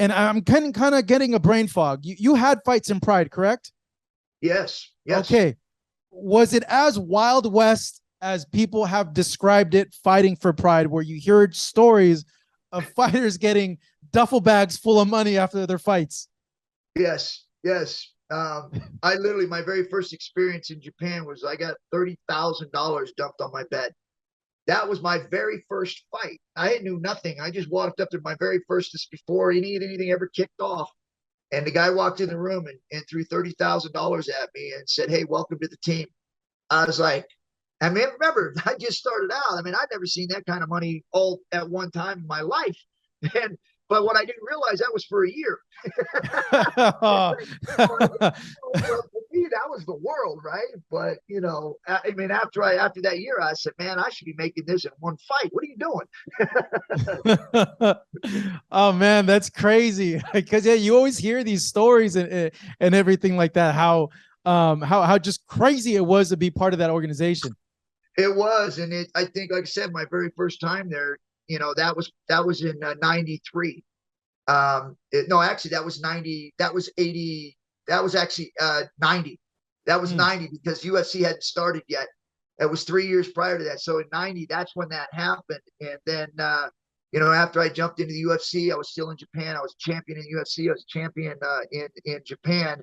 And I'm kind of getting a brain fog. You had fights in Pride, correct? Yes, yes. Okay. Was it as Wild West as people have described it fighting for Pride, where you heard stories of fighters getting duffel bags full of money after their fights? Yes, yes. I literally, my very first experience in Japan was I got $30,000 dumped on my bed. That was my very first fight. I knew nothing. I just walked up to my very first, this before anything ever kicked off. And the guy walked in the room and threw $30,000 at me and said, "Hey, welcome to the team." I was like, I mean, remember, I just started out. I mean, I'd never seen that kind of money all at one time in my life. And but what I didn't realize, that was for a year. For me, that was the world, right? But I mean, after that year, I said, man, I should be making this in one fight. What are you doing? Oh man, that's crazy. Because yeah, you always hear these stories and everything like that. How just crazy it was to be part of that organization. It was, and I think, like I said, my very first time there, that was in '93. No, actually, that was '90. That was '80. That was actually '90. That was Mm. '90 because UFC hadn't started yet. It was 3 years prior to that. So in '90, that's when that happened. And then, after I jumped into the UFC, I was still in Japan. I was champion in UFC. I was champion in Japan.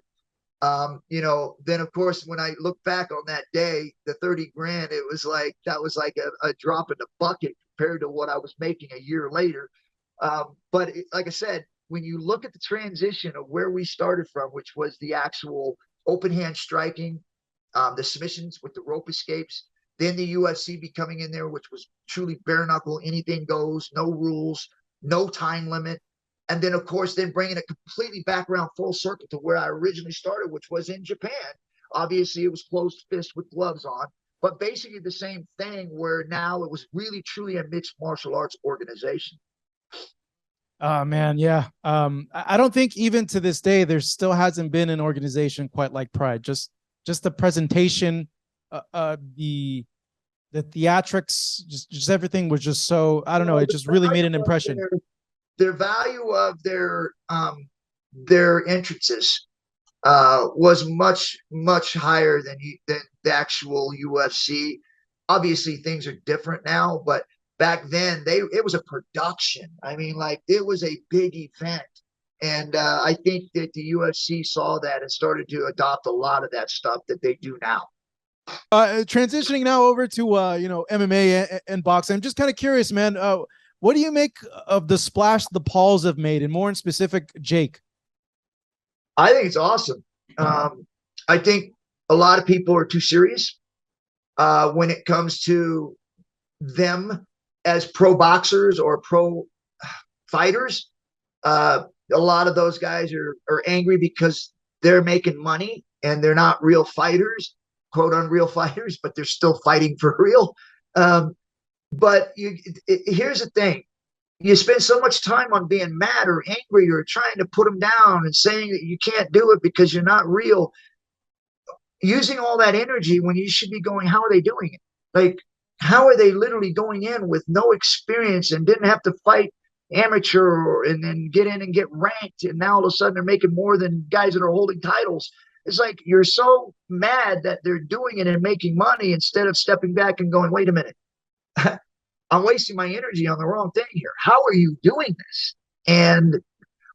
Then of course, when I look back on that day, the 30 grand, it was like that was like a drop in the bucket compared to what I was making a year later. But like I said, when you look at the transition of where we started from, which was the actual open hand striking, the submissions with the rope escapes, then the UFC becoming in there, which was truly bare knuckle, anything goes, no rules, no time limit. And then, of course, then bringing it completely back around full circle to where I originally started, which was in Japan. Obviously, it was closed fist with gloves on, but basically the same thing, where now it was really, truly a mixed martial arts organization. Oh man, yeah. I don't think even to this day there still hasn't been an organization quite like Pride. Just the presentation, the theatrics, just everything was just so, I don't know. It The just really made an value of impression. their value of their entrances was much higher than the actual UFC. Obviously, things are different now, but back then it was a production. I mean, like, it was a big event, and I think that the UFC saw that and started to adopt a lot of that stuff that they do now. Transitioning now over to MMA and boxing. I'm just kind of curious, man. What do you make of the splash the Pauls have made, and more in specific, Jake? I think it's awesome. I think a lot of people are too serious when it comes to them as pro boxers or pro fighters. A lot of those guys are angry because they're making money and they're not real fighters, quote unreal fighters, but they're still fighting for real. But here's the thing: you spend so much time on being mad or angry or trying to put them down and saying that you can't do it because you're not real, using all that energy when you should be going, how are they doing it? Like, how are they literally going in with no experience and didn't have to fight amateur and then get in and get ranked, and now all of a sudden they're making more than guys that are holding titles? It's like you're so mad that they're doing it and making money instead of stepping back and going, wait a minute, I'm wasting my energy on the wrong thing here. How are you doing this? And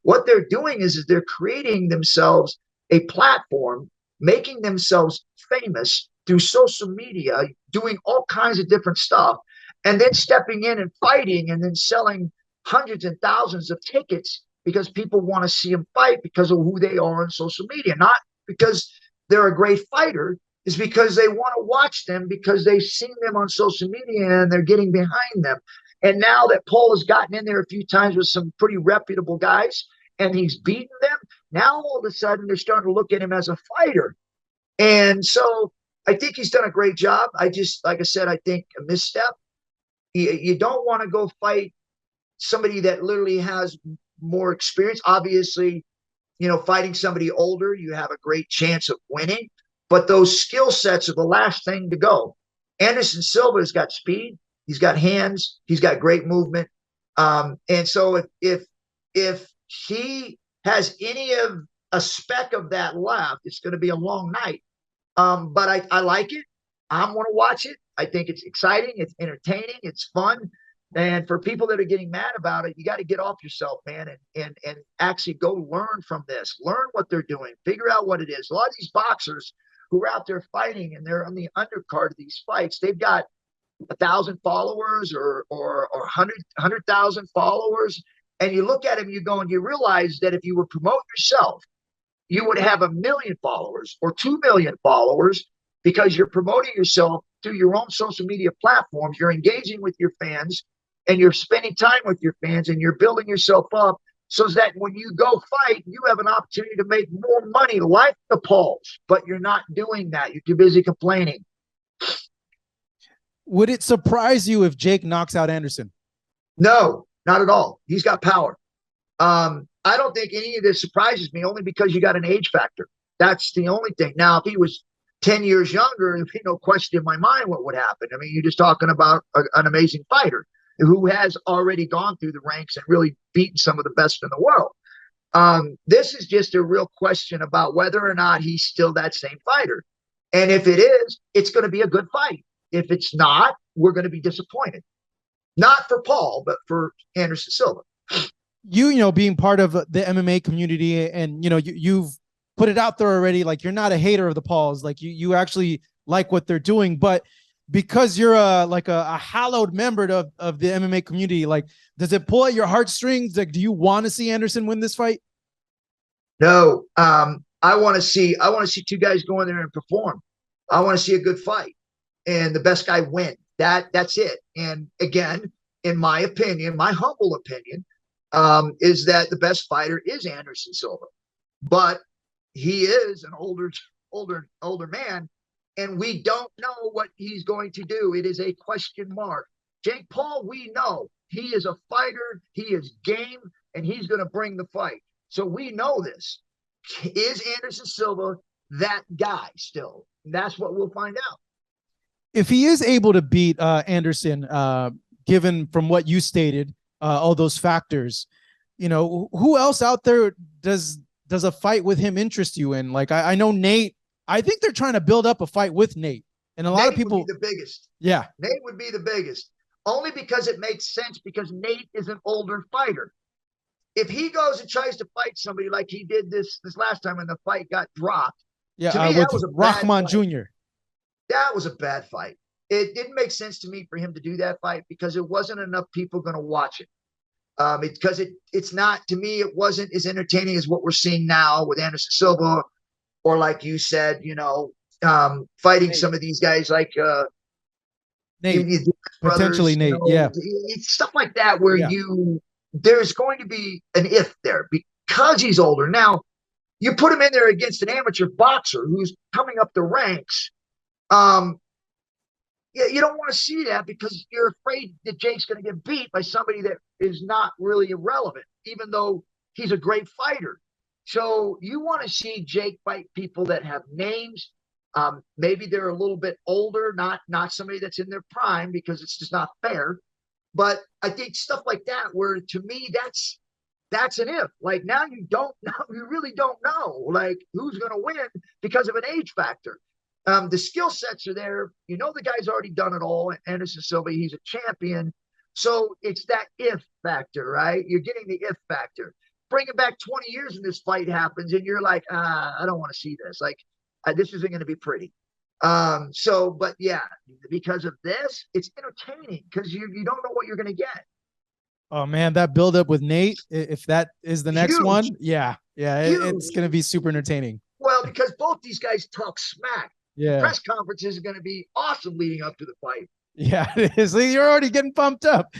what they're doing is they're creating themselves a platform, making themselves famous through social media, doing all kinds of different stuff, and then stepping in and fighting and then selling hundreds and thousands of tickets because people want to see them fight because of who they are on social media, not because they're a great fighter. Is because they want to watch them because they've seen them on social media and they're getting behind them. And now that Paul has gotten in there a few times with some pretty reputable guys and he's beaten them, now all of a sudden they're starting to look at him as a fighter. And so I think he's done a great job. Like I said, I think a misstep. You don't want to go fight somebody that literally has more experience. Obviously, fighting somebody older, you have a great chance of winning. But those skill sets are the last thing to go. Anderson Silva has got speed. He's got hands. He's got great movement. And so if he has any of a speck of that left, it's going to be a long night. But I like it. I'm going to watch it. I think it's exciting. It's entertaining. It's fun. And for people that are getting mad about it, you got to get off yourself, man, and actually go learn from this. Learn what they're doing. Figure out what it is. A lot of these boxers who are out there fighting and they're on the undercard of these fights, they've got 1,000 followers or 100,000 followers. And you look at them, you go and you realize that if you would promote yourself, you would have 1 million followers or 2 million followers because you're promoting yourself through your own social media platforms. You're engaging with your fans and you're spending time with your fans and you're building yourself up so that when you go fight, you have an opportunity to make more money like the Pauls, but you're not doing that. You're too busy complaining. Would it surprise you if Jake knocks out Anderson? No, not at all. He's got power. I don't think any of this surprises me only because you got an age factor. That's the only thing. Now, if he was 10 years younger, there'd be no question in my mind what would happen. I mean, you're just talking about an amazing fighter who has already gone through the ranks and really beaten some of the best in the world. This is just a real question about whether or not he's still that same fighter. And if it is, it's going to be a good fight. If it's not, we're going to be disappointed. Not for Paul, but for Anderson Silva. You know, being part of the MMA community and, you know, you've put it out there already. Like, you're not a hater of the Pauls. Like, you actually like what they're doing, but because you're a hallowed member of the MMA community, like, does it pull at your heartstrings? Like, do you want to see Anderson win this fight? No, I want to see two guys go in there and perform. I want to see a good fight and the best guy win. That's it. And again, in my opinion, my humble opinion, is that the best fighter is Anderson Silva, but he is an older man, and we don't know what he's going to do. It is a question mark. Jake Paul, we know he is a fighter, he is game, and he's going to bring the fight. So we know this. Is Anderson Silva that guy still? And that's what we'll find out. If he is able to beat Anderson, given from what you stated, all those factors, you know, who else out there does a fight with him interest you in? Like, I know Nate. I think they're trying to build up a fight with Nate, and a lot of people would be the biggest. Yeah, Nate would be the biggest, only because it makes sense because Nate is an older fighter. If he goes and tries to fight somebody like he did this last time when the fight got dropped, yeah, to me, with that was a Rahman Jr. That was a bad fight. It didn't make sense to me for him to do that fight because it wasn't enough people going to watch it. Because it's not, to me, it wasn't as entertaining as what we're seeing now with Anderson Silva, or like you said, you know, fighting Nate. Some of these guys like Nate, potentially Nate, you know, stuff like that where there's going to be an if there because he's older. Now, you put him in there against an amateur boxer who's coming up the ranks. You don't want to see that because you're afraid that Jake's going to get beat by somebody that is not really irrelevant, even though he's a great fighter. So you want to see Jake fight people that have names. Maybe they're a little bit older, not somebody that's in their prime because it's just not fair. But I think stuff like that, where to me, that's an if. Like, now you don't know, you really don't know, like, who's going to win because of an age factor. The skill sets are there. You know, the guy's already done it all. Anderson Silva, he's a champion. So it's that if factor, right? You're getting the if factor. Bring it back 20 years and this fight happens and you're like, I don't want to see this. Like, this isn't going to be pretty. But yeah, because of this, it's entertaining because you don't know what you're going to get. Oh man, that buildup with Nate, if that is the next one, it's going to be super entertaining. Well, because both these guys talk smack. Yeah. The press conferences are going to be awesome leading up to the fight. Yeah, it is. You're already getting pumped up.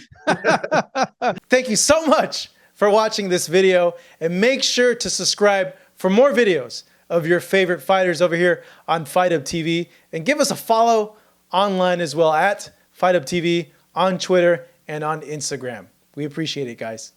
Thank you so much for watching this video, and make sure to subscribe for more videos of your favorite fighters over here on Fight Up TV, and give us a follow online as well at Fight Up TV on Twitter and on Instagram. We appreciate it, guys.